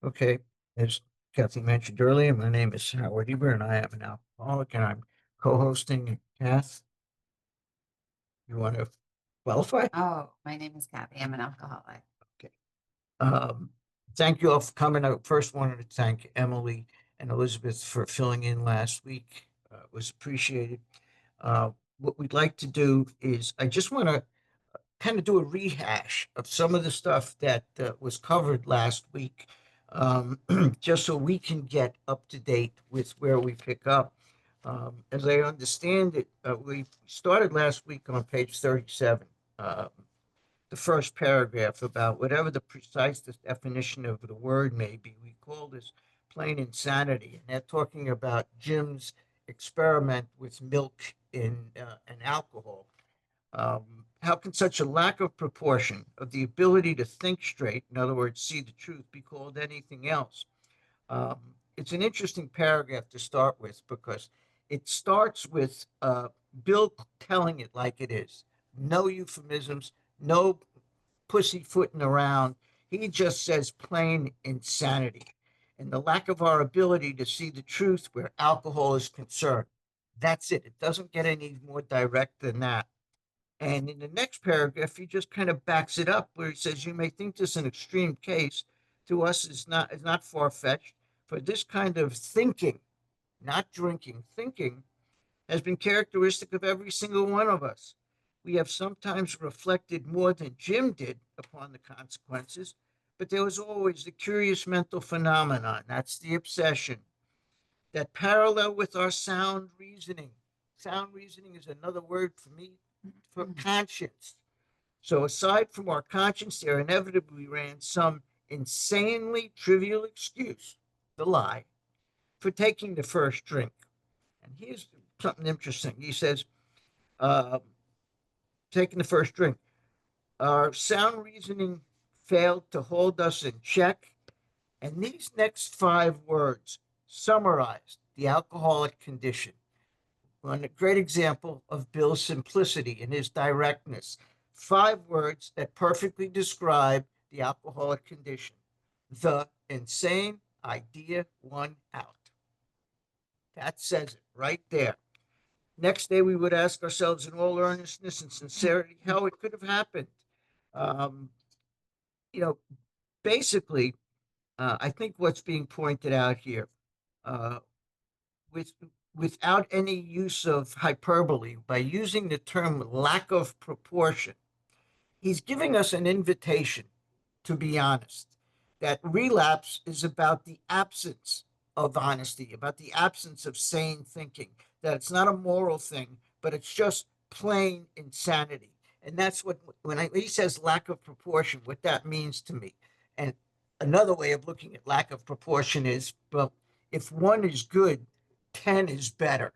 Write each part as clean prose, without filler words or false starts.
Okay, as Kathy mentioned earlier, my name is Howard Eber, and I am an alcoholic, and I'm co-hosting. Kath, you want to qualify? Oh, my name is Kathy. I'm an alcoholic. Okay. Um, Thank you all for coming. I first wanted to thank Emily and Elizabeth for filling in last week. It was appreciated. What we'd like to do is, I just want to kind of do a rehash of some of the stuff that was covered last week, um, just so we can get up to date with where we pick up. As I understand it, we started last week on page 37, the first paragraph about whatever the precise definition of the word may be. We call this plain insanity, and they're talking about Jim's experiment with milk and alcohol. How can such a lack of proportion of the ability to think straight, in other words, see the truth, be called anything else? It's an interesting paragraph to start with because it starts with Bill telling it like it is. No euphemisms, no pussyfooting around. He just says plain insanity and the lack of our ability to see the truth where alcohol is concerned. That's it. It doesn't get any more direct than that. And in the next paragraph, he just kind of backs it up where he says, you may think this an extreme case. To us, is not far-fetched. For this kind of thinking, not drinking, thinking has been characteristic of every single one of us. We have sometimes reflected more than Jim did upon the consequences, but there was always the curious mental phenomenon. That's the obsession that parallel with our sound reasoning. Sound reasoning is another word for me for conscience. So aside from our conscience, there inevitably ran some insanely trivial excuse, the lie, for taking the first drink. And here's something interesting. He says, uh, taking the first drink, our sound reasoning failed to hold us in check. And these next five words summarize the alcoholic condition. One great example of Bill's simplicity and his directness. Five words that perfectly describe the alcoholic condition. The insane idea won out. That says it right there. Next day, we would ask ourselves in all earnestness and sincerity how it could have happened. Um, you know, basically, I think what's being pointed out here, uh, with without any use of hyperbole, by using the term lack of proportion, he's giving us an invitation to be honest. That relapse is about the absence of honesty, about the absence of sane thinking, that it's not a moral thing, but it's just plain insanity. And that's what, he says lack of proportion, what that means to me. And another way of looking at lack of proportion is, well, if one is good, 10 is better.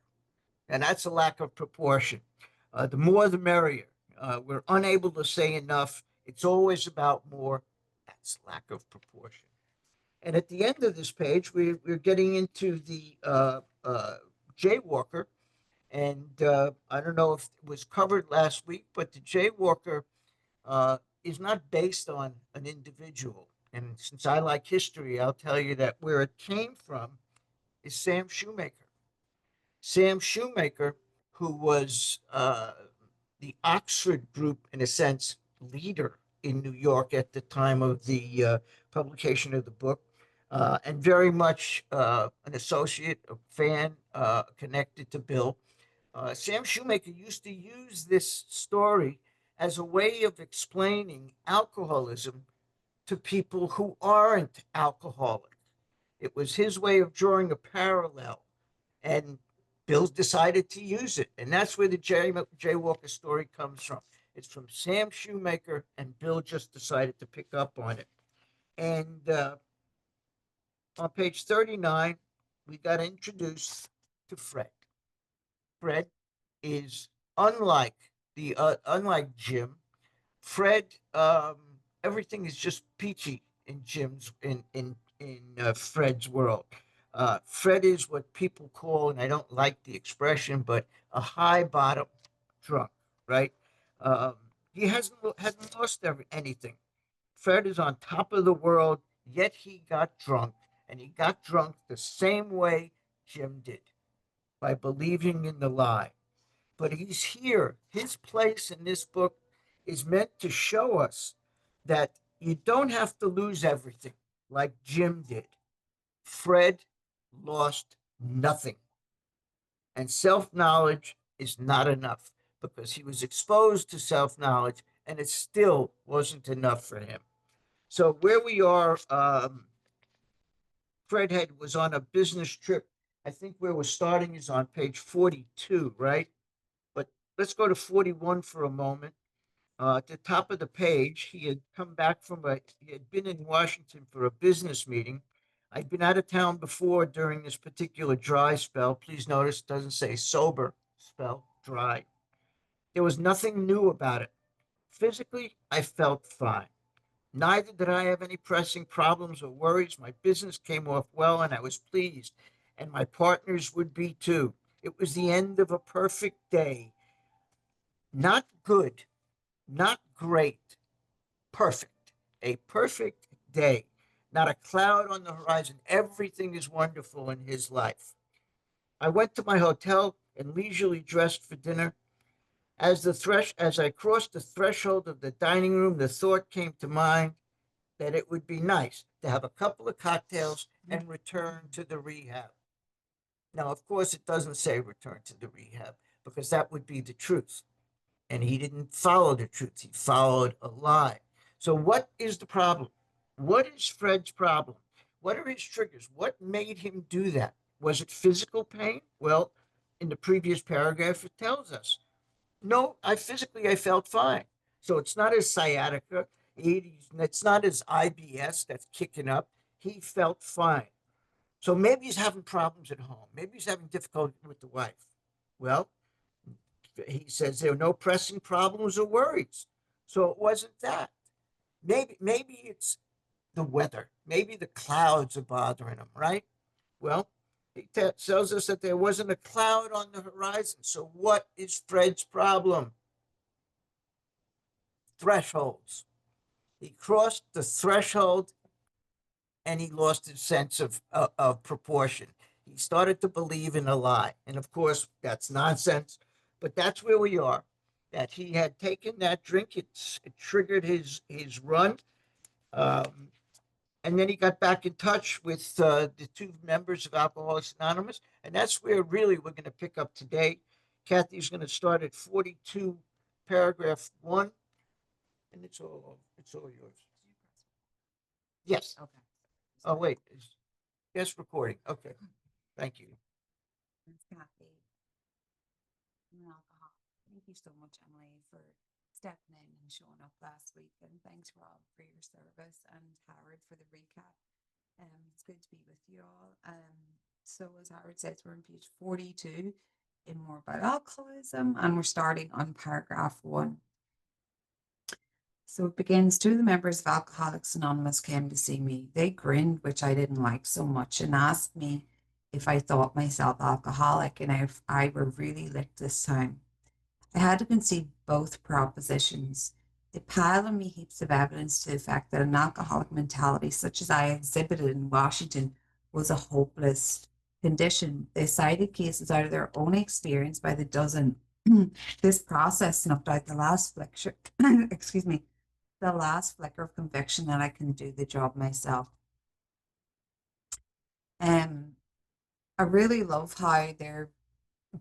And that's a lack of proportion. The more the merrier. We're unable to say enough. It's always about more. That's lack of proportion. And at the end of this page, we're getting into the jaywalker. And I don't know if it was covered last week, but the jaywalker is not based on an individual. And since I like history, I'll tell you that where it came from is Sam Shoemaker. Sam Shoemaker, who was the Oxford group, in a sense, leader in New York at the time of the publication of the book, and very much an associate, a fan, connected to Bill. Sam Shoemaker used to use this story as a way of explaining alcoholism to people who aren't alcoholic. It was his way of drawing a parallel, and Bill decided to use it, and that's where the Jay Walker story comes from. It's from Sam Shoemaker, and Bill just decided to pick up on it. And on page 39, we got introduced to Fred. Fred is unlike Jim. Fred, everything is just peachy in Fred's world. Fred is what people call, and I don't like the expression, but a high bottom drunk, right? He hasn't lost anything. Fred is on top of the world. Yet he got drunk, and he got drunk the same way Jim did, by believing in the lie. But he's here. His place in this book is meant to show us that you don't have to lose everything like Jim did. Fred lost nothing. And self knowledge is not enough because he was exposed to self knowledge and it still wasn't enough for him. So, where we are, Fred had was on a business trip. I think where we're starting is on page 42, right? But let's go to 41 for a moment. At the top of the page, he had been in Washington for a business meeting. I'd been out of town before during this particular dry spell. Please notice it doesn't say sober spell, dry. There was nothing new about it. Physically, I felt fine. Neither did I have any pressing problems or worries. My business came off well and I was pleased, and my partners would be too. It was the end of a perfect day. Not good, not great, perfect. A perfect day. Not a cloud on the horizon. Everything is wonderful in his life. I went to my hotel and leisurely dressed for dinner. As I crossed the threshold of the dining room, the thought came to mind that it would be nice to have a couple of cocktails and return to the rehab. Now, of course, it doesn't say return to the rehab because that would be the truth. And he didn't follow the truth, he followed a lie. So, what is the problem? What is Fred's problem? What are his triggers? What made him do that? Was it physical pain? Well, in the previous paragraph, it tells us no, I felt fine. So it's not his sciatica. It's not his IBS that's kicking up. He felt fine. So maybe he's having problems at home. Maybe he's having difficulty with the wife. Well, he says there are no pressing problems or worries. So it wasn't that. Maybe it's the weather. Maybe the clouds are bothering him, right? Well, he tells us that there wasn't a cloud on the horizon. So what is Fred's problem? Thresholds. He crossed the threshold and he lost his sense of proportion. He started to believe in a lie. And of course, that's nonsense, but that's where we are. That he had taken that drink, it triggered his run. Um, and then he got back in touch with the two members of Alcoholics Anonymous. And that's where really we're going to pick up today. Kathy's going to start at 42, paragraph 1, and it's all yours. Yes. Okay. Oh, wait. Yes, recording. Okay. Thank you. It's Kathy. I'm an alcoholic. Thank you so much, Emily, for stepping in and showing up last week. And thanks, Rob, for your service, and Howard for the recap. It's good to be with you all. So as Howard says, we're on page 42 in More About Alcoholism, and we're starting on paragraph 1. So it begins, two of the members of Alcoholics Anonymous came to see me. They grinned, which I didn't like so much, and asked me if I thought myself alcoholic and if I were really licked this time. I had to concede both propositions. They piled on me heaps of evidence to the effect that an alcoholic mentality, such as I exhibited in Washington, was a hopeless condition. They cited cases out of their own experience by the dozen. This process snuffed out the last flicker, excuse me, the last flicker of conviction that I can do the job myself. Um, I really love how they're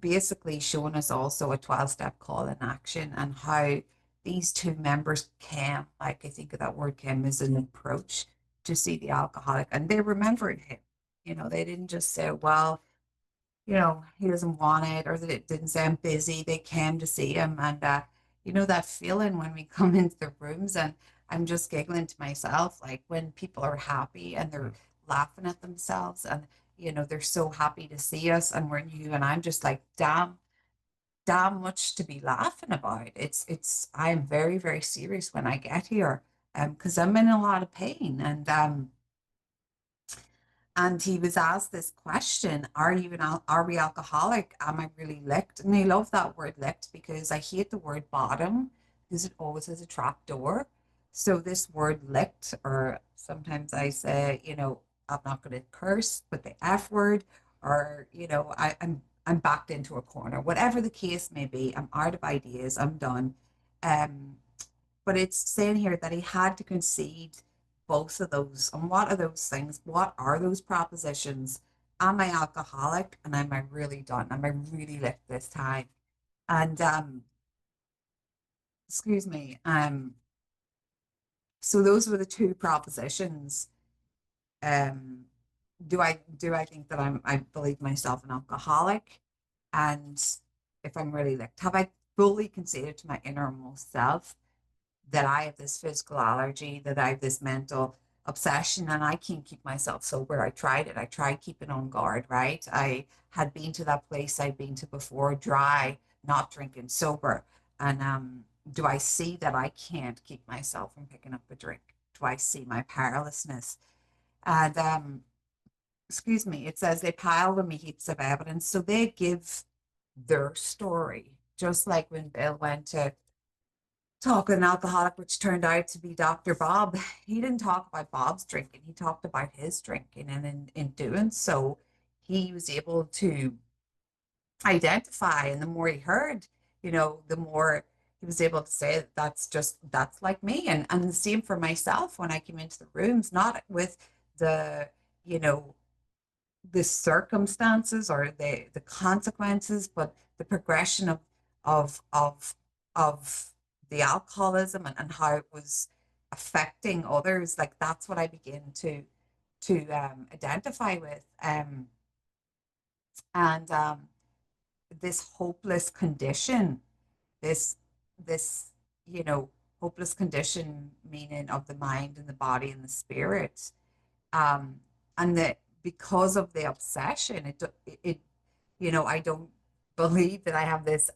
basically showing us also a 12-step call in action, and how these two members came, like I think of that word came as an approach to see the alcoholic, and they remembered him. They didn't just say, well, he doesn't want it, or they didn't say I'm busy. They came to see him. And that feeling when we come into the rooms, and I'm just giggling to myself, like when people are happy and they're laughing at themselves, and they're so happy to see us and we're new, and I'm just like, damn much to be laughing about. I'm very, very serious when I get here, because I'm in a lot of pain. And he was asked this question: are we alcoholic? Am I really licked? And I love that word licked, because I hate the word bottom, because it always has a trap door. So this word licked, or sometimes I say, I'm not going to curse with the F word, or, I'm backed into a corner. Whatever the case may be, I'm out of ideas. I'm done. Um, but it's saying here that he had to concede both of those. And what are those things? What are those propositions? Am I alcoholic? And am I really done? Am I really licked this time? And excuse me. So those were the two propositions. Um, do I think that I believe myself an alcoholic? And if I'm really licked, have I fully conceded to my innermost self that I have this physical allergy, that I have this mental obsession, and I can't keep myself sober? I tried it. I tried keeping on guard, right? I had been to that place I'd been to before, dry, not drinking, sober. And do I see that I can't keep myself from picking up a drink? Do I see my powerlessness? And excuse me, it says they piled on me heaps of evidence. So they give their story, just like when Bill went to talk with an alcoholic, which turned out to be Dr. Bob. He didn't talk about Bob's drinking, he talked about his drinking. And in doing so, he was able to identify. And the more he heard, the more he was able to say that that's like me. And the same for myself when I came into the rooms, not with the, you know, the circumstances or the consequences, but the progression of of the alcoholism, and how it was affecting others. Like that's what I begin to identify with. And this hopeless condition, this this you know hopeless condition, meaning of the mind and the body and the spirit, um, and that because of the obsession, I don't believe that I have this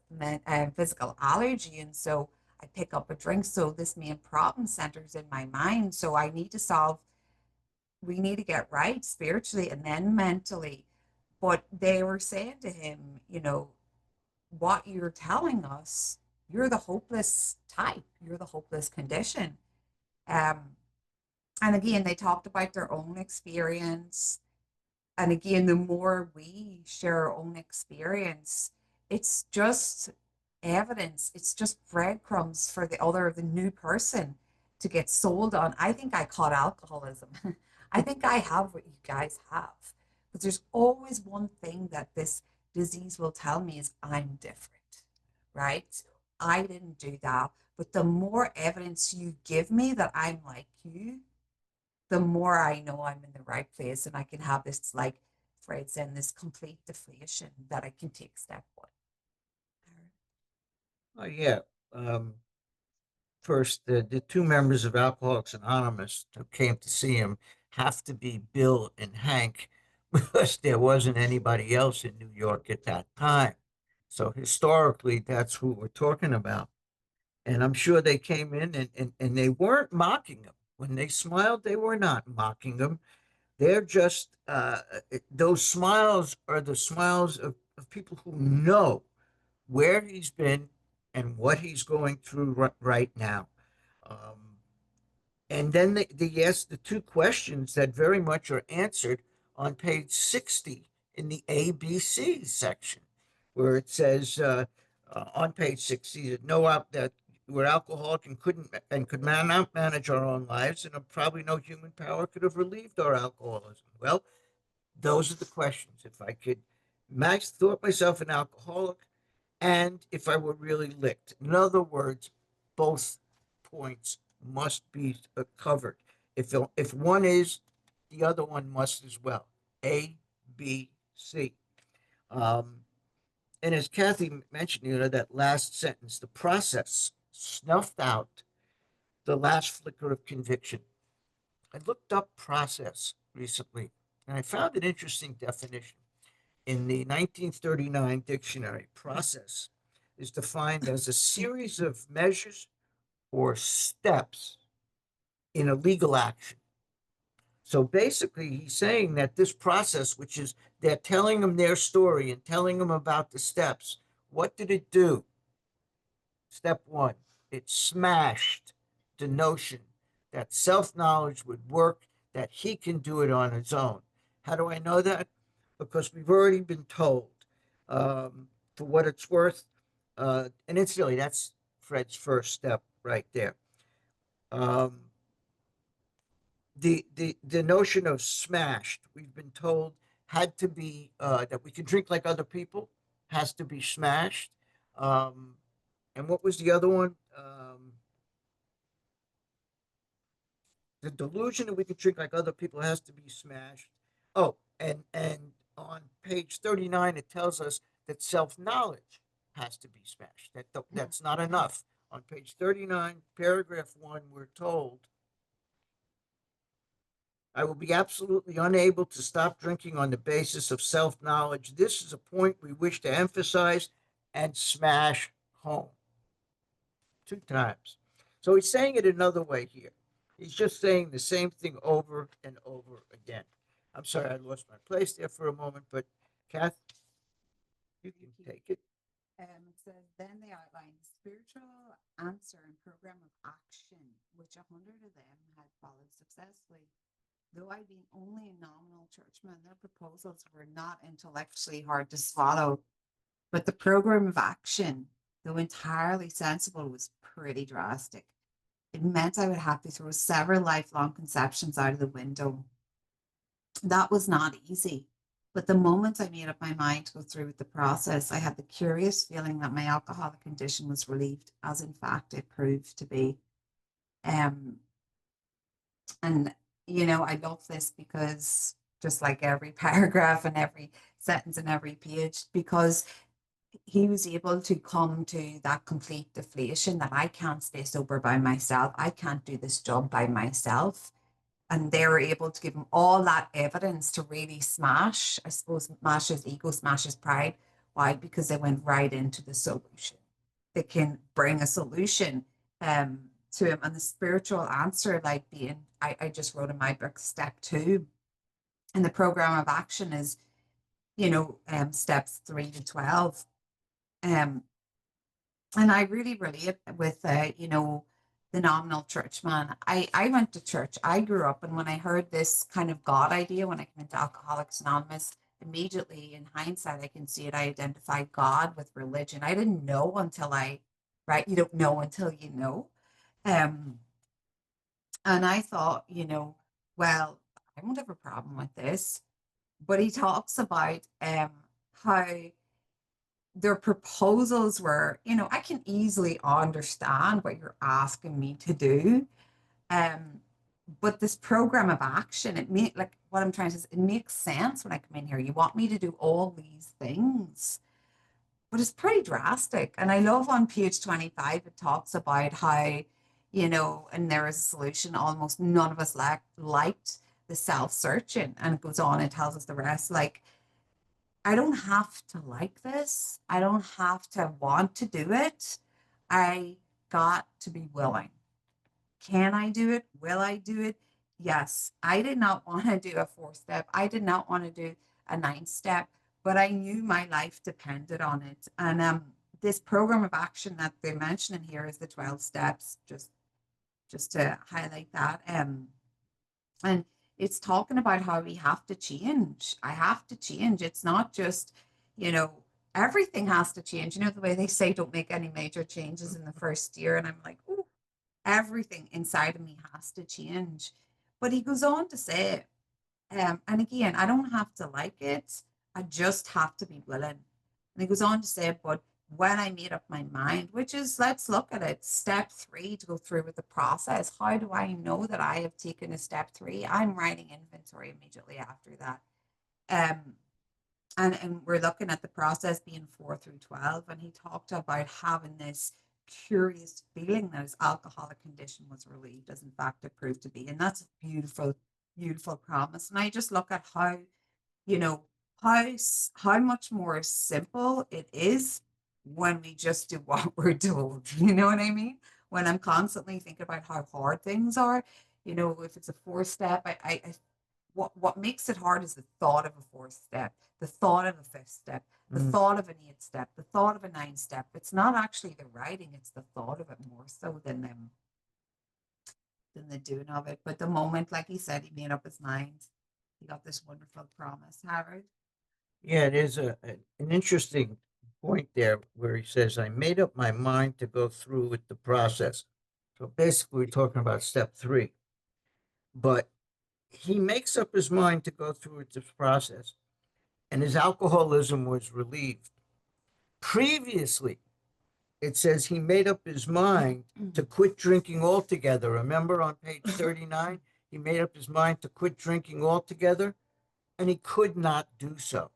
physical allergy, and so I pick up a drink. So this main problem centers in my mind. So I need to solve. We need to get right spiritually and then mentally. But they were saying to him, what you're telling us, you're the hopeless type, you're the hopeless condition. Um, and again, they talked about their own experience. And again, the more we share our own experience, it's just evidence, it's just breadcrumbs for the new person to get sold on. I think I caught alcoholism. I think I have what you guys have. But there's always one thing that this disease will tell me is I'm different, right? I didn't do that. But the more evidence you give me that I'm like you, the more I know I'm in the right place, and I can have this, like Fred said, this complete deflation that I can take step one. Oh, yeah. Um, First, the two members of Alcoholics Anonymous who came to see him have to be Bill and Hank because there wasn't anybody else in New York at that time. So historically, that's who we're talking about. And I'm sure they came in and they weren't mocking him. When they smiled, they were not mocking him. They're just, those smiles are the smiles of people who know where he's been and what he's going through right now. Um, and then they ask the two questions that very much are answered on page 60 in the ABC section, where it says on page 60 that that we're alcoholic and could not manage our own lives, and probably no human power could have relieved our alcoholism. Well, those are the questions. If I could thought myself an alcoholic, and if I were really licked. In other words, both points must be covered. If one is, the other one must as well. A, B, C. Um, and as Kathy mentioned, that last sentence, the process snuffed out the last flicker of conviction. I looked up process recently, and I found an interesting definition. In the 1939 dictionary, process is defined as a series of measures or steps in a legal action. So basically, he's saying that this process, which is they're telling him their story and telling him about the steps, what did it do? Step one, it smashed the notion that self-knowledge would work, that he can do it on his own. How do I know that? Because we've already been told, for what it's worth, and incidentally, that's Fred's first step right there. Um, the notion of smashed, we've been told, had to be that we can drink like other people, has to be smashed. Um, and what was the other one? The delusion that we can drink like other people has to be smashed. Oh, and on page 39, it tells us that self knowledge has to be smashed. That's not enough. On page 39, paragraph one, we're told, I will be absolutely unable to stop drinking on the basis of self knowledge. This is a point we wish to emphasize and smash home 2 times. So he's saying it another way here. He's just saying the same thing over and over again. I'm sorry, I lost my place there for a moment, but Kath, you Thank can you. take it. It says, then they outlined the spiritual answer and program of action, which 100 of them had followed successfully. Though I'd been only a nominal churchman, their proposals were not intellectually hard to swallow. But the program of action, though entirely sensible, was pretty drastic. It meant I would have to throw several lifelong conceptions out of the window. That was not easy. But the moment I made up my mind to go through with the process, I had the curious feeling that my alcoholic condition was relieved, as in fact it proved to be. Um, and, I love this because just like every paragraph and every sentence and every page, because he was able to come to that complete deflation that I can't stay sober by myself. I can't do this job by myself. And they were able to give him all that evidence to really smash, I suppose, smash his ego, smash his pride. Why? Because they went right into the solution. They can bring a solution to him. And the spiritual answer, like being, I just wrote in my book, step 2. And the program of action is, steps 3 to 12. Um, and I really relate with, the nominal churchman. I went to church. I grew up, and when I heard this kind of God idea, when I came into Alcoholics Anonymous, immediately in hindsight, I can see it. I identified God with religion. I didn't know until right? You don't know until you know. Um, and I thought, well, I won't have a problem with this. But he talks about how their proposals were, I can easily understand what you're asking me to do. Um, but this program of action, like what I'm trying to say, it makes sense when I come in here. You want me to do all these things, but it's pretty drastic. And I love on page 25, it talks about how, and there is a solution, almost none of us liked the self-searching. And it goes on and tells us the rest. Like, I don't have to like this. I don't have to want to do it. I got to be willing. Can I do it? Will I do it? Yes. I did not want to do a 4 step. I did not want to do a 9 step, but I knew my life depended on it. And this program of action that they're mentioning here is the 12 steps, just to highlight that. And it's talking about how we have to change. I have to change. It's not just, you know, everything has to change. The way they say don't make any major changes in the first year. And I'm like, oh, everything inside of me has to change. But he goes on to say, and again, I don't have to like it. I just have to be willing. And he goes on to say, but when I made up my mind, which is, let's look at it, step 3 to go through with the process. How do I know that I have taken a step 3? I'm writing inventory immediately after that. Um, and we're looking at the process being 4 through 12. And he talked about having this curious feeling that his alcoholic condition was relieved, as in fact it proved to be. And that's a beautiful, beautiful promise. And I just look at how, you know, how much more simple it is when we just do what we're told. You know what I mean? When I'm constantly thinking about how hard things are, if it's a 4 step, what makes it hard is the thought of a 4 step, the thought of a 5th step, the Mm. thought of an 8 step, the thought of a 9 step. It's not actually the writing, it's the thought of it more so than them. than the doing of it. But the moment, like he said, he made up his mind, he got this wonderful promise, Howard. Yeah, it is an interesting point there where he says, I made up my mind to go through with the process. So basically, we're talking about step three. But he makes up his mind to go through with this process, and his alcoholism was relieved. Previously, it says he made up his mind to quit drinking altogether. Remember on page 39, he made up his mind to quit drinking altogether, and he could not do so.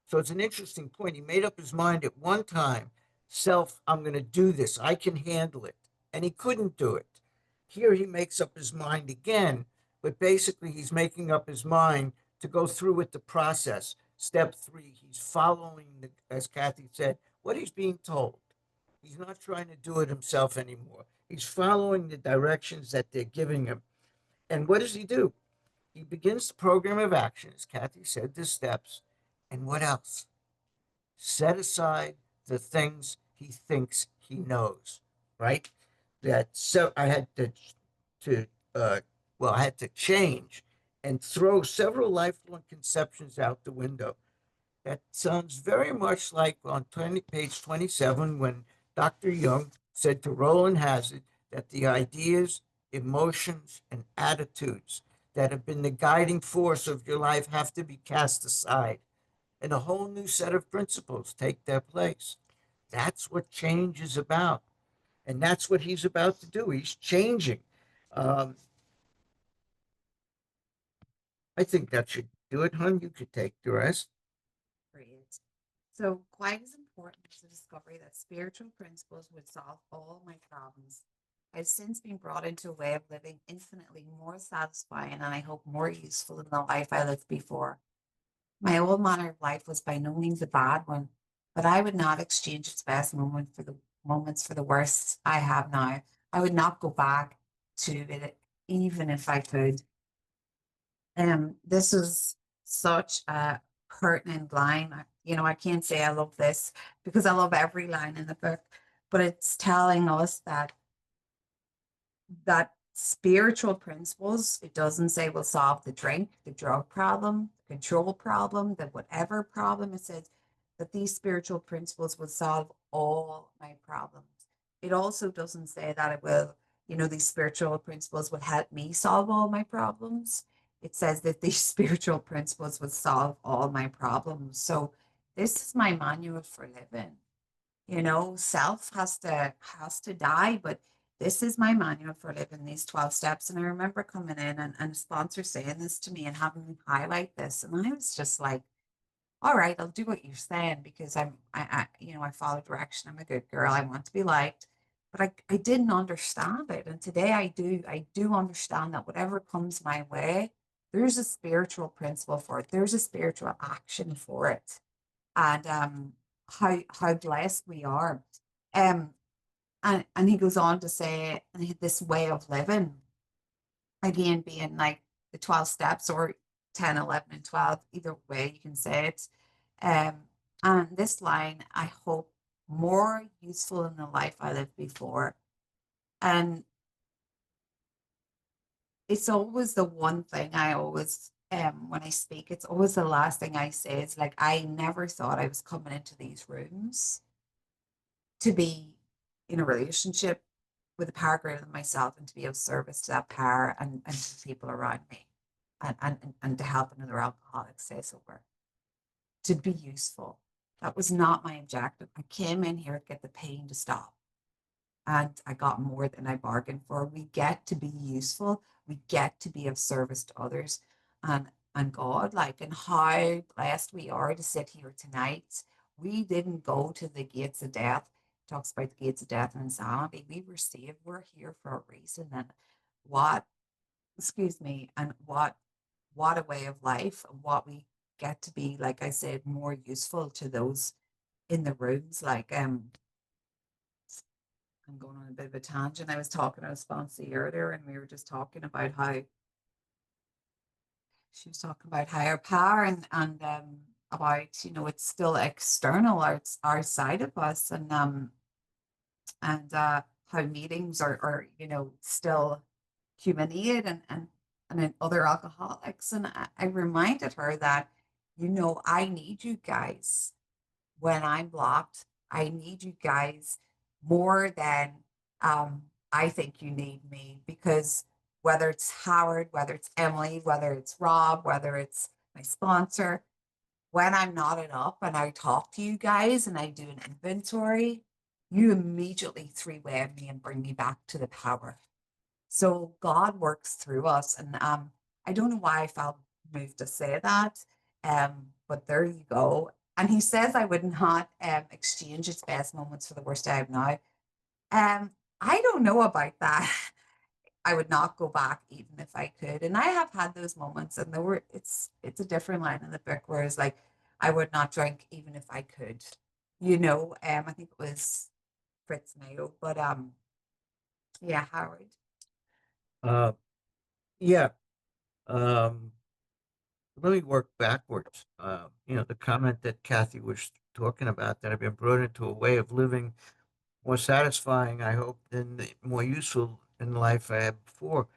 So it's an interesting point. He made up his mind at one time, self, I'm going to do this. I can handle it. And he couldn't do it. Here he makes up his mind again, but basically he's making up his mind to go through with the process. Step three, he's following, as Kathy said, what he's being told. He's not trying to do it himself anymore. He's following the directions that they're giving him. And what does he do? He begins the program of action, as Kathy said, the steps. And what else? Set aside the things he thinks he knows, right? That so I had to well, I had to change and throw several lifelong conceptions out the window. That sounds very much like on page 27 when Dr. Jung said to Roland Hazard that the ideas, emotions, and attitudes that have been the guiding force of your life have to be cast aside and a whole new set of principles take their place. That's what change is about. And that's what he's about to do. He's changing. Um, I think that should do it, hon. You could take the rest. Great. So, quite as important as the discovery that spiritual principles would solve all my problems, I've since been brought into a way of living infinitely more satisfying and I hope more useful than the life I lived before. My old manner of life was by no means a bad one, but I would not exchange its best moments for the worst I have now. I would not go back to it even if I could. This is such a pertinent line. I can't say I love this because I love every line in the book, but it's telling us that spiritual principles, it doesn't say will solve the drink, the drug problem, the control problem, the whatever problem. It says that these spiritual principles will solve all my problems. It also doesn't say that it will, these spiritual principles will help me solve all my problems. It says that these spiritual principles will solve all my problems. So this is my manual for living. Self has to die, but this is my manual for living these 12 steps. And I remember coming in and a sponsor saying this to me and having me highlight this. And I was just like, all right, I'll do what you're saying because I follow direction. I'm a good girl. I want to be liked. But I didn't understand it. And today I do understand that whatever comes my way, there's a spiritual principle for it. There's a spiritual action for it. And how blessed we are. Um, and he goes on to say this way of living, again, being like the 12 steps or 10, 11, and 12, either way you can say it. Um, and this line, I hope, more useful in the life I lived before. And it's always the one thing I always, when I speak, it's always the last thing I say. It's like, I never thought I was coming into these rooms to be in a relationship with a power greater than myself and to be of service to that power and to the people around me and to help another alcoholic say so we're to be useful. That was not my objective. I came in here to get the pain to stop. And I got more than I bargained for. We get to be useful. We get to be of service to others. And God, like, and how blessed we are to sit here tonight. We didn't go to the gates of death. It talks about the gates of death and insanity. We were saved. We're here for a reason. And what, excuse me, and what a way of life. What we get to be, like I said, more useful to those in the rooms. Like, I'm going on a bit of a tangent. I was talking to a sponsor earlier, and we were just talking about how she was talking about higher power and about it's still external, outside of us, and how meetings are still. human aid and in other alcoholics. And I reminded her that, I need you guys when I'm blocked. I need you guys more than I think you need me, because whether it's Howard, whether it's Emily, whether it's Rob, whether it's my sponsor, when I'm knotted up and I talk to you guys and I do an inventory, you immediately three-way me and bring me back to the power. So God works through us. And I don't know why I felt moved to say that. But there you go. And he says I would not exchange its best moments for the worst I have now. I don't know about that. I would not go back even if I could. And I have had those moments, and it's a different line in the book, whereas like I would not drink even if I could. I think it was Fritz Mayo, but yeah, Howard. Uh, yeah. Um, Let me work backwards. The comment that Kathy was talking about, that I've been brought into a way of living more satisfying, I hope, than more useful in life I had before,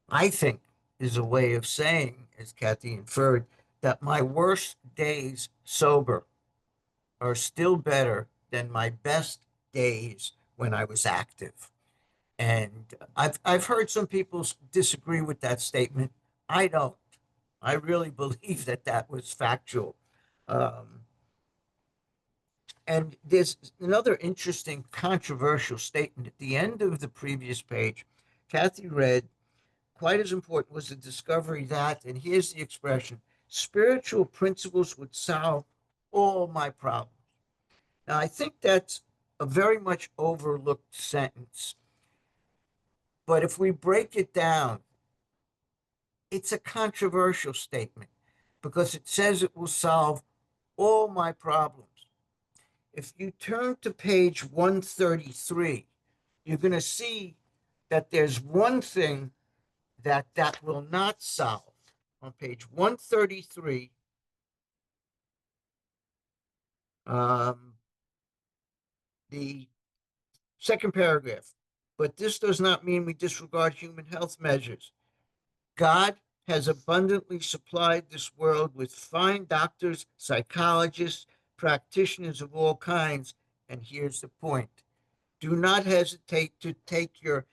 I think is a way of saying, as Kathy inferred, that my worst days sober are still better than my best days when I was active. And I've heard some people disagree with that statement. I don't. I really believe that that was factual. Um, and there's another interesting controversial statement at the end of the previous page. Kathy read, quite as important was the discovery that, and here's the expression, spiritual principles would solve all my problems. Now, I think that's a very much overlooked sentence. But if we break it down, it's a controversial statement because it says it will solve all my problems. If you turn to page 133, you're going to see that there's one thing that will not solve. On page 133, um, the second paragraph. But this does not mean we disregard human health measures. God has abundantly supplied this world with fine doctors, psychologists, practitioners of all kinds. And here's the point: do not hesitate to take your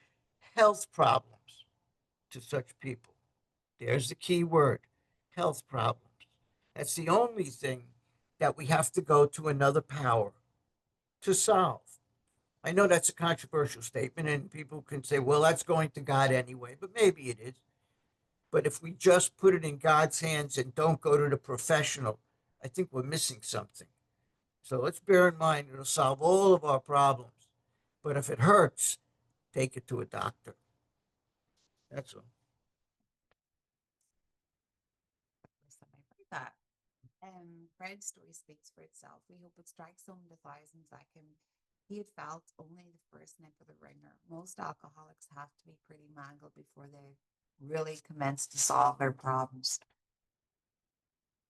health problems to such people. There's the key word: health problems. That's the only thing that we have to go to another power to solve. I know that's a controversial statement, and people can say, well, that's going to God anyway, but maybe it is. But if we just put it in God's hands and don't go to the professional, I think we're missing something. So let's bear in mind it'll solve all of our problems. But if it hurts, take it to a doctor. That's all. Listen, I heard that. Fred's story speaks for itself. We hope it strikes home the thousands like him. He had felt only the first nip of the ringer. Most alcoholics have to be pretty mangled before they really commence to solve their problems.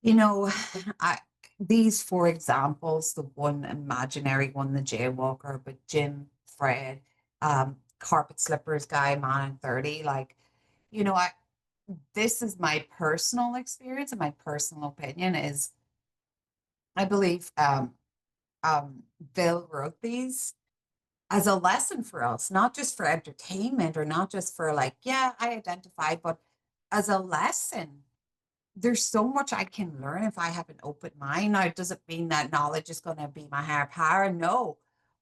You know, I these four examples, the one imaginary one, the jaywalker, but Jim, Fred, carpet slippers guy, man in 30, like, I this is my personal experience and my personal opinion is I believe Bill wrote these as a lesson for us, not just for entertainment or not just for like, yeah, I identify, but as a lesson. There's so much I can learn if I have an open mind. Now, it doesn't mean that knowledge is going to be my higher power. No.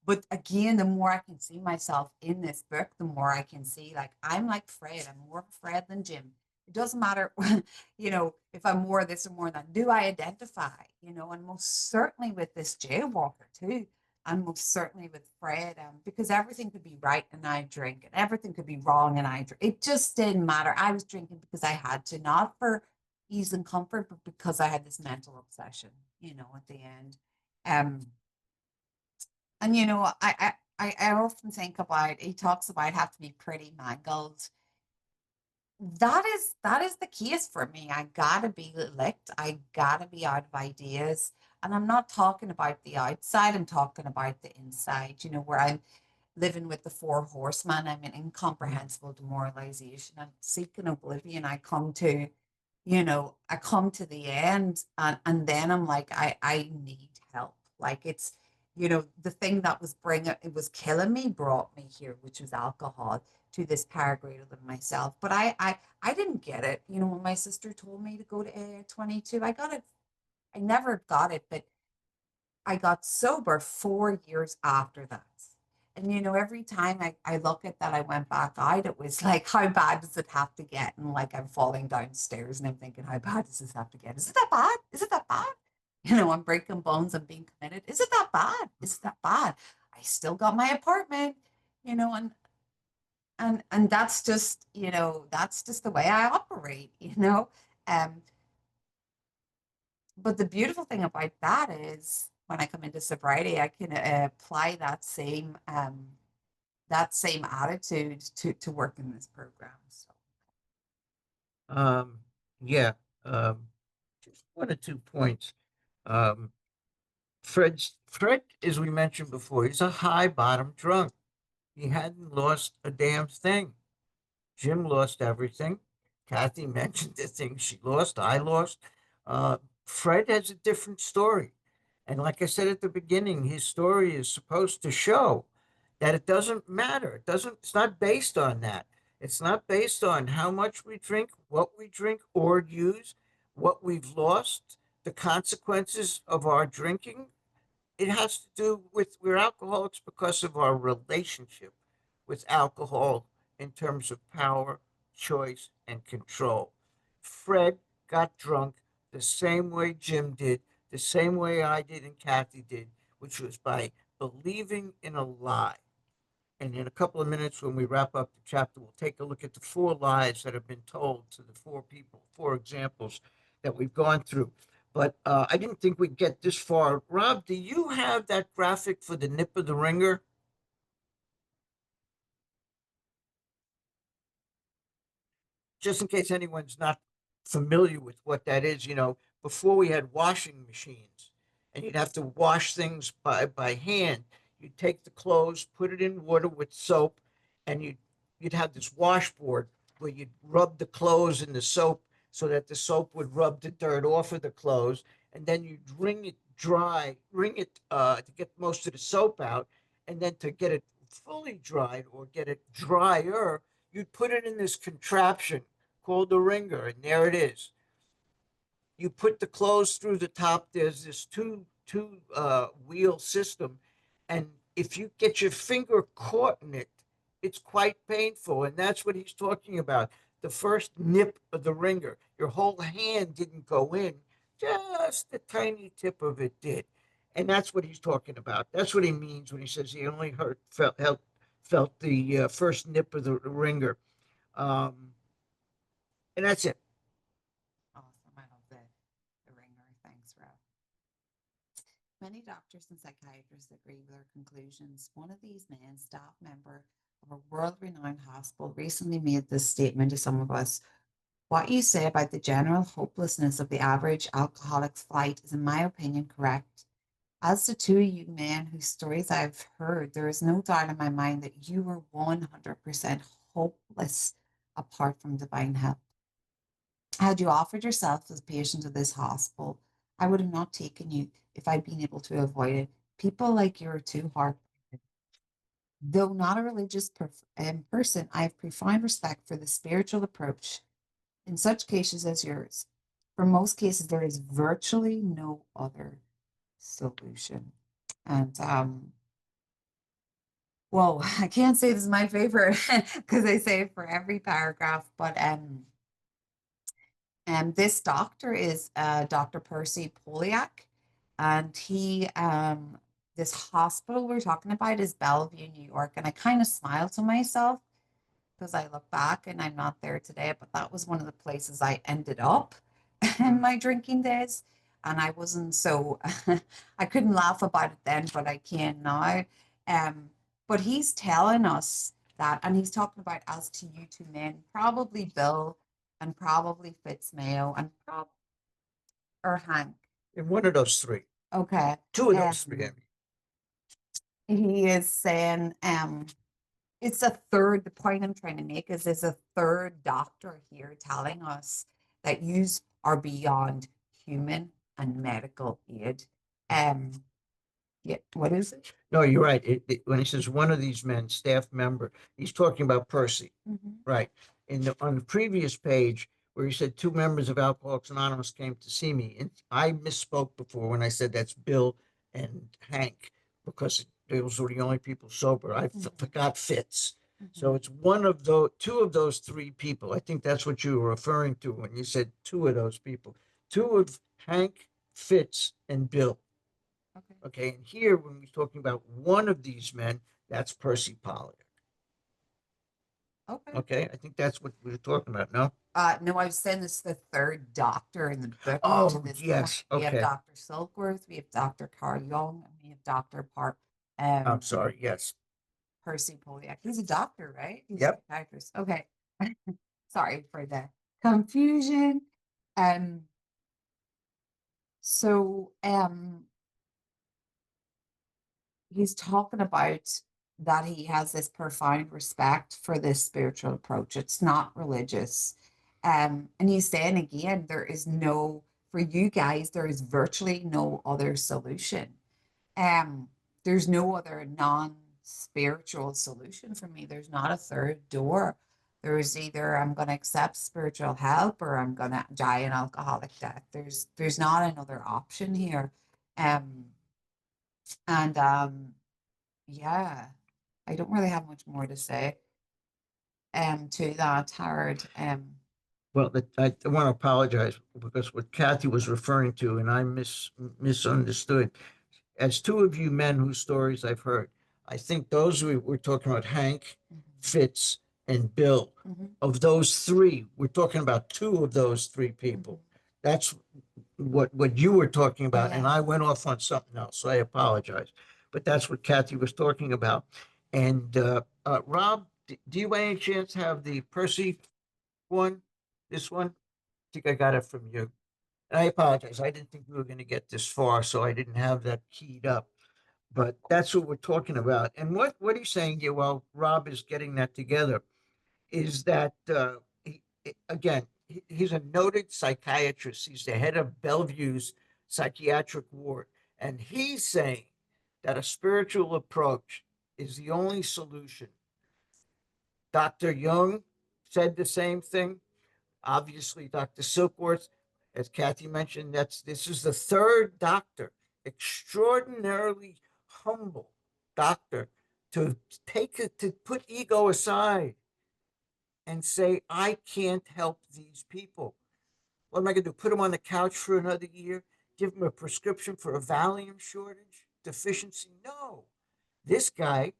But again, the more I can see myself in this book, the more I can see like I'm like Fred. I'm more Fred than Jim. It doesn't matter, if I'm more this or more that. Do I identify, and most certainly with this jaywalker too. And most certainly with Fred, because everything could be right and I drink, and everything could be wrong and I drink. It just didn't matter. I was drinking because I had to, not for ease and comfort, but because I had this mental obsession, at the end. Um, and I often think about he talks about have to be pretty mangled. That is the case for me. I gotta be licked. I gotta be out of ideas. And I'm not talking about the outside, I'm talking about the inside, where I'm living with the four horsemen. I'm an incomprehensible demoralization and seeking oblivion. I come to the end, and then I'm like, I need help. Like it's, the thing that was it was killing me brought me here, which was alcohol, to this power greater than myself. But I didn't get it. When my sister told me to go to AA at 22, I got it. I never got it, but I got sober 4 years after that. And every time I look at that, I went back out, it was like, how bad does it have to get? And like I'm falling downstairs and I'm thinking, how bad does this have to get? Is it that bad? Is it that bad? I'm breaking bones and being committed. Is it that bad? Is it that bad? I still got my apartment, and that's just the way I operate. Um, but the beautiful thing about that is when I come into sobriety, I can apply that same attitude to work in this program. So Um, yeah. Um, just one or 2 points. Um, Fred, as we mentioned before, he's a high bottom drunk. He hadn't lost a damn thing. Jim lost everything. Kathy mentioned the things she lost. I lost. Uh, Fred has a different story. And like I said at the beginning, his story is supposed to show that it doesn't matter. It's not based on that. It's not based on how much we drink, what we drink or use, what we've lost, the consequences of our drinking. It has to do with we're alcoholics because of our relationship with alcohol in terms of power, choice, and control. Fred got drunk the same way Jim did, the same way I did and Kathy did, which was by believing in a lie. And in a couple of minutes, when we wrap up the chapter, we'll take a look at the 4 lies that have been told to the 4 people, 4 examples that we've gone through. But I didn't think we'd get this far. Rob, do you have that graphic for the nip of the ringer? Just in case anyone's not familiar with what that is, before we had washing machines and you'd have to wash things by hand, you'd take the clothes, put it in water with soap, and you'd have this washboard where you'd rub the clothes in the soap so that the soap would rub the dirt off of the clothes, and then you'd wring it to get most of the soap out, and then to get it fully dried or get it drier, you'd put it in this contraption called the ringer, and there it is. You put the clothes through the top. There's this two wheel system, and if you get your finger caught in it, it's quite painful, and that's what he's talking about. The first nip of the ringer, your whole hand didn't go in, just the tiny tip of it did, and that's what he's talking about. That's what he means when he says he only felt the first nip of the ringer, um, and that's it. awesome. I love the ringer. Thanks, Rob. Many doctors and psychiatrists agree with our conclusions. One of these men, staff member of a world renowned hospital, recently made this statement to some of us. What you say about the general hopelessness of the average alcoholic's flight is, in my opinion, correct. As the two of you men whose stories I've heard, there is no doubt in my mind that you were 100% hopeless apart from divine help. Had you offered yourself as a patient of this hospital, I would have not taken you if I'd been able to avoid it. People like you are too hard. Though not a religious person, I have profound respect for the spiritual approach in such cases as yours. For most cases, there is virtually no other solution. And whoa, I can't say this is my favorite because I say it for every paragraph, but this doctor is Dr. Percy Poliak, and this hospital we're talking about is Bellevue, New York, and I kind of smiled to myself because I look back and I'm not there today, but that was one of the places I ended up in Mm. my drinking days. And I wasn't so, I couldn't laugh about it then, but I can now. Um, but he's telling us that, and he's talking about as to you two men, probably Bill and probably Fitzmayo and or Hank. In one of those three, Okay. two of those three, I Um, mean. he is saying, it's a third, the point I'm trying to make is there's a third doctor here telling us that yous are beyond human and medical aid. Um, yeah, what is it? No, you're right. When he says one of these men, staff member, he's talking about Percy. Mhm. Right. On the previous page where he said two members of Alcoholics Anonymous came to see me, and I misspoke before when I said that's Bill and Hank because those were the only people sober. I forgot Fitz. So Mhm. it's one of those, two of those three people. I think that's what you were referring to when you said two of those people. Two of Hank, Fitz, and Bill. Okay. Okay, and here when we're talking about one of these men, that's Percy Pollard. Okay. Okay, I think that's what we were talking about. No? No, I was saying this is the third doctor in the book to Oh, this point. yes. We have Okay. Dr. Silkworth, we have Dr. Carl Young, and we have Dr. I'm sorry. Yes. Percy Poliak. He's a doctor, right? He's a Yep. psychiatrist. Okay. Sorry for the confusion. Um, so he's talking about that he has this profound respect for this spiritual approach. It's not religious. And he's saying again, there is no, for you guys, there is virtually no other solution. Um, there's no other non-spiritual solution for me. There's not a third door. There's either I'm going to accept spiritual help or I'm going to die an alcoholic death. There's not another option here. Um, and yeah, I don't really have much more to say to that, Howard. Well, I want to apologize because what Kathy was referring to, and I misunderstood. As two of you men whose stories I've heard, I think those we're talking about Hank, Mhm. Fitz, and Bill. Mhm. Of those three, we're talking about two of those three people. Mhm. That's what you were talking about, and I Yes. went off on something else, so I apologize. But that's what Kathy was talking about. And Rob, do you by any chance have the Percy one? This one? I think I got it from you. And I apologize. I didn't think we were going to get this far, so I didn't have that keyed up. But that's what we're talking about. And what he's saying here, while Rob is getting that together, is that again, he's a noted psychiatrist. He's the head of Bellevue's psychiatric ward, and he's saying that a spiritual approach is the only solution. Dr. Jung said the same thing. Obviously, Dr. Silkworth, as Kathy mentioned, this is the third doctor, extraordinarily humble doctor, to take it to put ego aside and say, I can't help these people. What am I going to do? Put them on the couch for another year? Give them a prescription for a Valium shortage, deficiency? No. This guy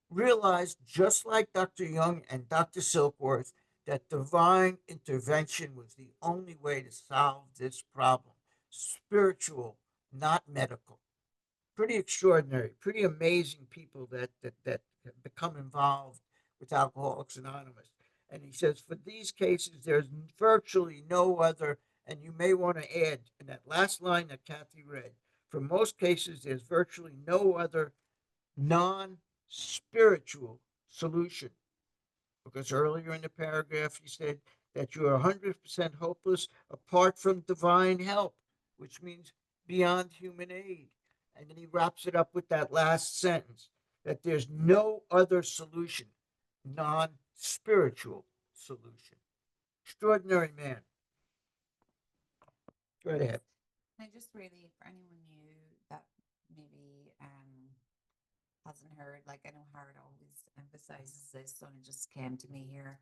realized, just like Dr. Young and Dr. Silkworth, that divine intervention was the only way to solve this problem. Spiritual, not medical. Pretty extraordinary, pretty amazing people that have become involved with Alcoholics Anonymous. And he says, for these cases, there's virtually no other, and you may want to add in that last line that Kathy read, for most cases, there's virtually no other non spiritual solution. Because earlier in the paragraph, he said that you're 100% hopeless apart from divine help, which means beyond human aid. And then he wraps it up with that last sentence that there's no other solution, non spiritual solution. Extraordinary man. Go right ahead. I just really, for anyone new that maybe hasn't heard, like I know Howard always emphasizes this, so it just came to me here,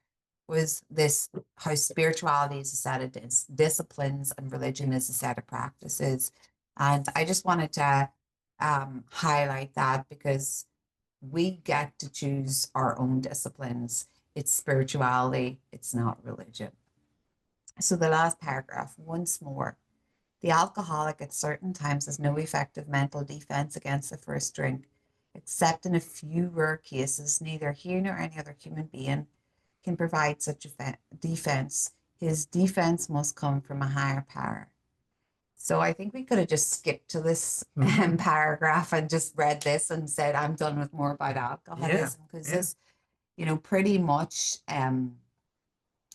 was this how spirituality is a set of disciplines and religion is a set of practices. And I just wanted to highlight that because we get to choose our own disciplines. It's spirituality, it's not religion. So the last paragraph, once more. The alcoholic at certain times has no effective mental defense against the first drink, except in a few rare cases, neither he nor any other human being can provide such a defense. His defense must come from a higher power. So I think we could have just skipped to this Mhm. paragraph and just read this and said, I'm done with more about Yeah, alcoholism, because yeah. this, pretty much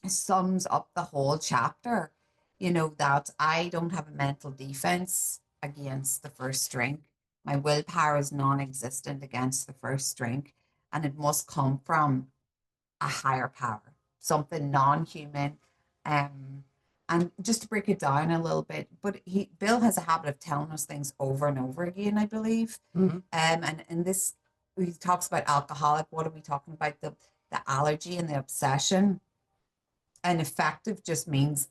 sums up the whole chapter. That I don't have a mental defense against the first drink. My willpower is non existent against the first drink, and it must come from a higher power, something non-human. Um, and just to break it down a little bit, but Bill has a habit of telling us things over and over again, I believe. Mhm. And in this, he talks about alcoholic. What are we talking about? The allergy and the obsession. And effective just means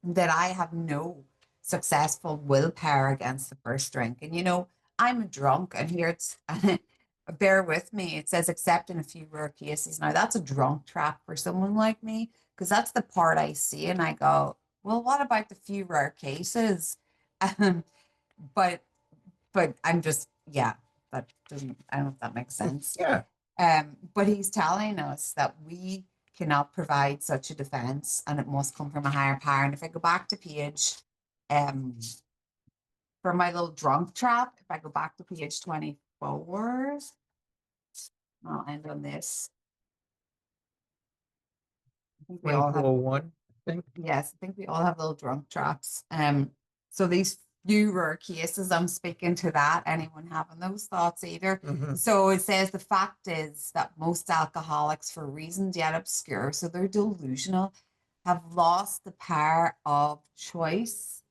that I have no successful willpower against the first drink. And I'm a drunk, and here it's bear with me. It says except in a few rare cases. Now that's a drunk trap for someone like me, because that's the part I see and I go, well, what about the few rare cases? Um, but I'm just, yeah, that doesn't, I don't know if that makes sense. Yeah. But he's telling us that we cannot provide such a defense, and it must come from a higher power. And if I go back to page, um, for my little drunk trap, if I go back to page 24, I'll end on this. I think we all have, 24:1, I think. yes, I think we all have little drunk traps. So these few rare cases, I'm speaking to that. Anyone having those thoughts either? Mhm. So it says the fact is that most alcoholics, for reasons yet obscure, so they're delusional, have lost the power of choice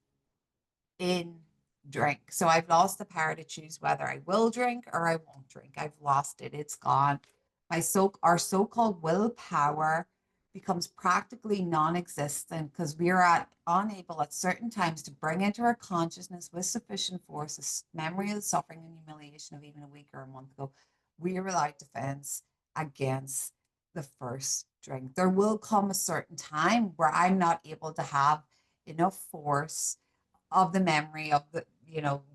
in drink. So I've lost the power to choose whether I will drink or I won't drink. I've lost it. It's gone. Our so-called willpower becomes practically non-existent because we are unable at certain times to bring into our consciousness with sufficient force a memory of the suffering and humiliation of even a week or a month ago. We are without defense against the first drink. There will come a certain time where I'm not able to have enough force of the memory of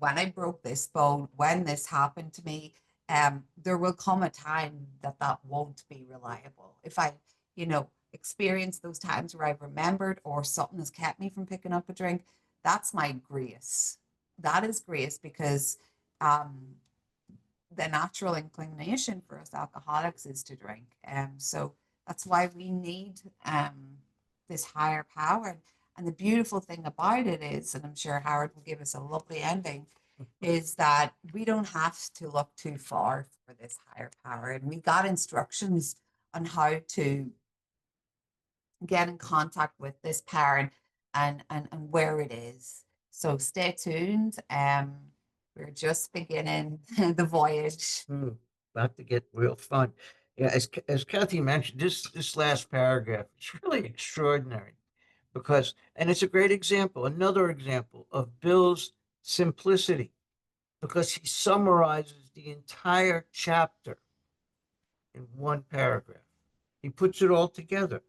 when I broke this bone, when this happened to me. There will come a time that won't be reliable. If I, experience those times where I've remembered or something has kept me from picking up a drink, that's my grace. That is grace, because um, the natural inclination for us alcoholics is to drink. So that's why we need this higher power. And the beautiful thing about it is, and I'm sure Howard will give us a lovely ending, is that we don't have to look too far for this higher power. And we got instructions on how to get in contact with this power, and where it is. So stay tuned. We're just beginning the voyage. Hmm. About to get real fun. Yeah, as Kathy mentioned, this last paragraph is really extraordinary because, and it's a great example, another example of Bill's simplicity because he summarizes the entire chapter in one paragraph. He puts it all together.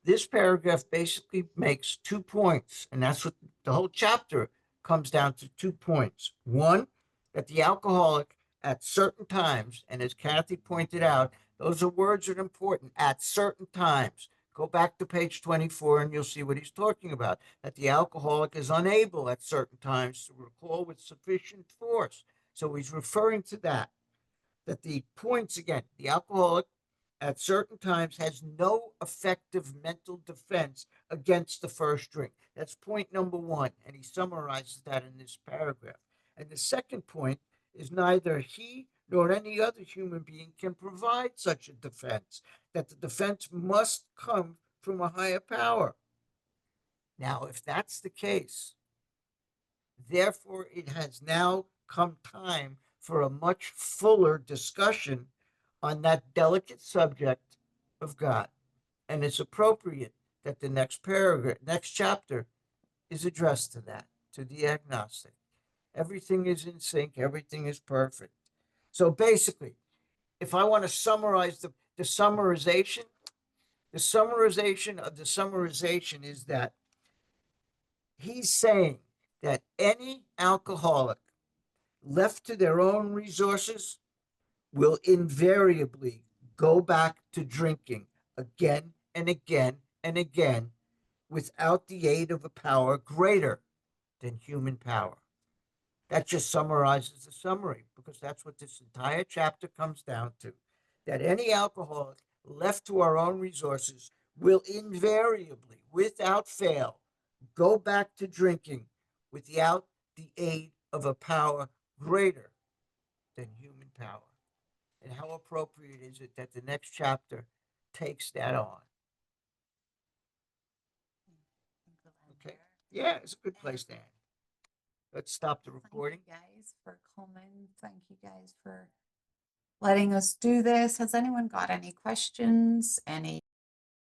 This paragraph basically makes 2 points, and that's what the whole chapter comes down to: 2 points. One, that the alcoholic at certain times, and as Kathy pointed out, those are words that are important, at certain times. Go back to page 24 and you'll see what he's talking about. That the alcoholic is unable at certain times to recall with sufficient force. So he's referring to that. That the points again, the alcoholic at certain times has no effective mental defense against the first drink. That's point number one. And he summarizes that in this paragraph. And the second point is neither he nor any other human being can provide such a defense, that the defense must come from a higher power. Now, if that's the case, therefore, it has now come time for a much fuller discussion on that delicate subject of God. And it's appropriate that the next paragraph, next chapter, is addressed to that, to the agnostic. Everything is in sync, everything is perfect. So basically, if I want to summarize the summarization, the summarization of the summarization is that he's saying that any alcoholic left to their own resources will invariably go back to drinking again and again and again without the aid of a power greater than human power. That just summarizes the summary, because that's what this entire chapter comes down to. That any alcoholic left to our own resources will invariably, without fail, go back to drinking without the aid of a power greater than human power. And how appropriate is it that the next chapter takes that on? Okay. Yeah, it's a good place to end. Let's stop the recording. Thank you guys for coming. Thank you guys for letting us do this. Has anyone got any questions? Any